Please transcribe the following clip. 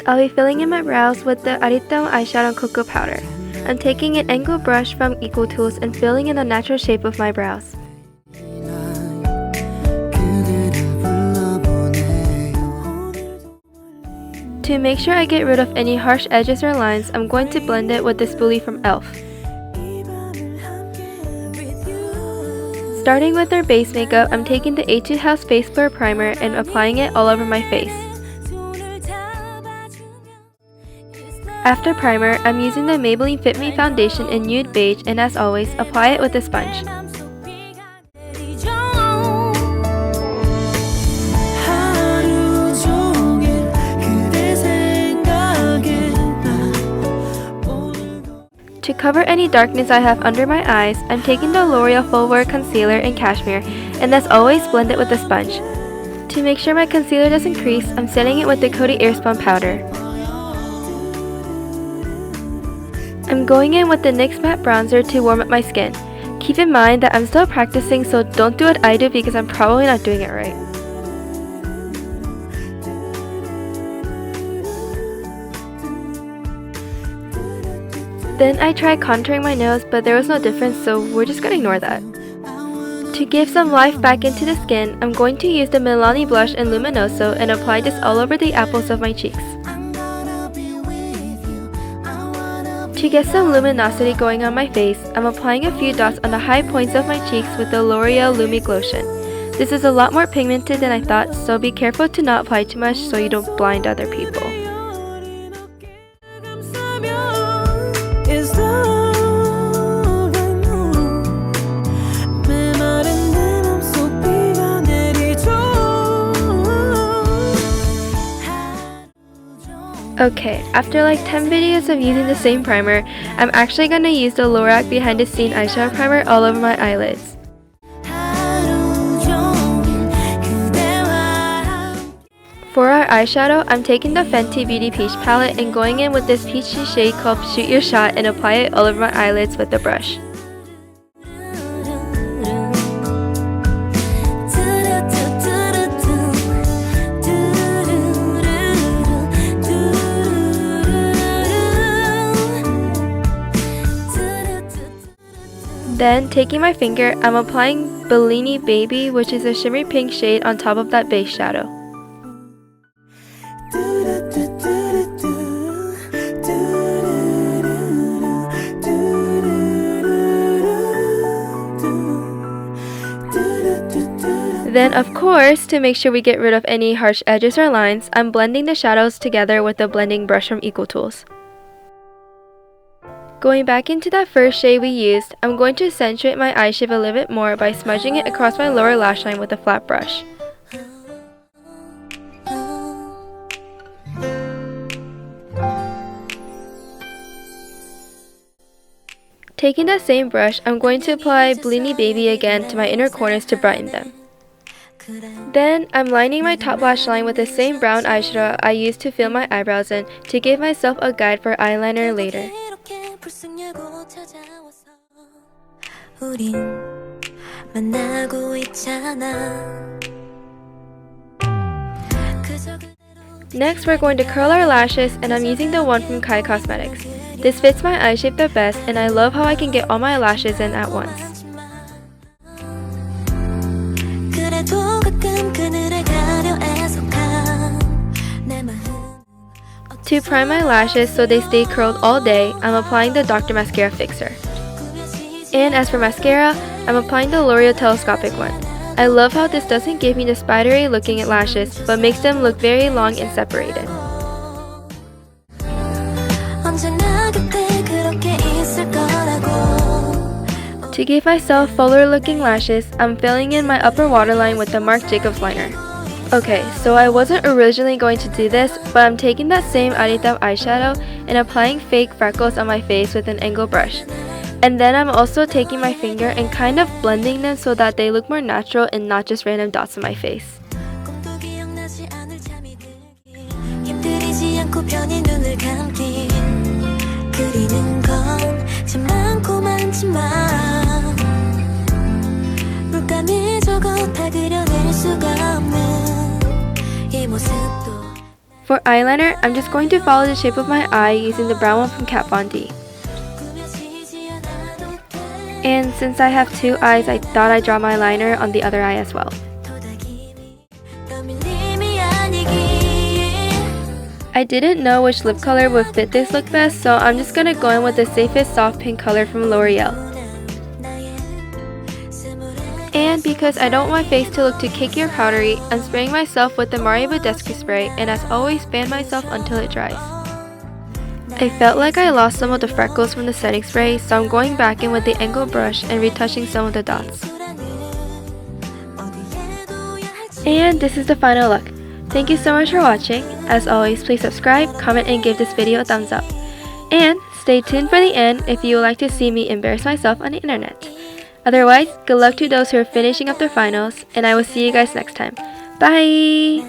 I'll be filling in my brows with the Aritone eyeshadow cocoa powder. I'm taking an angled brush from Equal Tools and filling in the natural shape of my brows. To make sure I get rid of any harsh edges or lines, I'm going to blend it with the spoolie from e.l.f. Starting with our base makeup, I'm taking the Etude House Face Blur Primer and applying it all over my face. After primer, I'm using the Maybelline Fit Me foundation in nude beige, and as always, apply it with a sponge. To cover any darkness I have under my eyes, I'm taking the L'Oreal Full Wear Concealer in Cashmere, and as always, blend it with a sponge. To make sure my concealer doesn't crease, I'm setting it with the Coty Airspun powder. I'm going in with the NYX Matte Bronzer to warm up my skin. Keep in mind that I'm still practicing, so don't do what I do because I'm probably not doing it right. Then I tried contouring my nose, but there was no difference, so we're just gonna ignore that. To give some life back into the skin, I'm going to use the Milani blush in Luminoso and apply this all over the apples of my cheeks. To get some luminosity going on my face, I'm applying a few dots on the high points of my cheeks with the L'Oreal Lumi Glotion. This is a lot more pigmented than I thought, so be careful to not apply too much so you don't blind other people. Okay, after like 10 videos of using the same primer, I'm actually going to use the Lorac Behind the Scene eyeshadow primer all over my eyelids. For our eyeshadow, I'm taking the Fenty Beauty Peach palette and going in with this peachy shade called Shoot Your Shot and apply it all over my eyelids with the brush. Then, taking my finger, I'm applying Bellini Baby, which is a shimmery pink shade on top of that base shadow. Then, of course, to make sure we get rid of any harsh edges or lines, I'm blending the shadows together with the blending brush from Equal Tools. Going back into that first shade we used, I'm going to accentuate my eye shape a little bit more by smudging it across my lower lash line with a flat brush. Taking that same brush, I'm going to apply Bellini Baby again to my inner corners to brighten them. Then, I'm lining my top lash line with the same brown eyeshadow I used to fill my eyebrows in to give myself a guide for eyeliner later. Next, we're going to curl our lashes, and I'm using the one from Kai Cosmetics. This fits my eye shape the best, and I love how I can get all my lashes in at once. To prime my lashes so they stay curled all day, I'm applying the Dr. Mascara Fixer. And as for mascara, I'm applying the L'Oreal Telescopic one. I love how this doesn't give me the spidery looking at lashes, but makes them look very long and separated. To give myself fuller looking lashes, I'm filling in my upper waterline with the Marc Jacobs liner. Okay, so I wasn't originally going to do this, but I'm taking that same Aritone eyeshadow and applying fake freckles on my face with an angled brush. And then I'm also taking my finger and kind of blending them so that they look more natural and not just random dots on my face. For For eyeliner, I'm just going to follow the shape of my eye using the brown one from Kat Von D. And since I have two eyes, I thought I'd draw my liner on the other eye as well. I didn't know which lip color would fit this look best, so I'm just gonna go in with the safest soft pink color from L'Oreal. And because I don't want my face to look too cakey or powdery, I'm spraying myself with the Mario Badescu spray, and as always, fan myself until it dries. I felt like I lost some of the freckles from the setting spray, so I'm going back in with the angled brush and retouching some of the dots. And this is the final look. Thank you so much for watching. As always, please subscribe, comment, and give this video a thumbs up. And stay tuned for the end if you would like to see me embarrass myself on the internet. Otherwise, good luck to those who are finishing up their finals, and I will see you guys next time. Bye!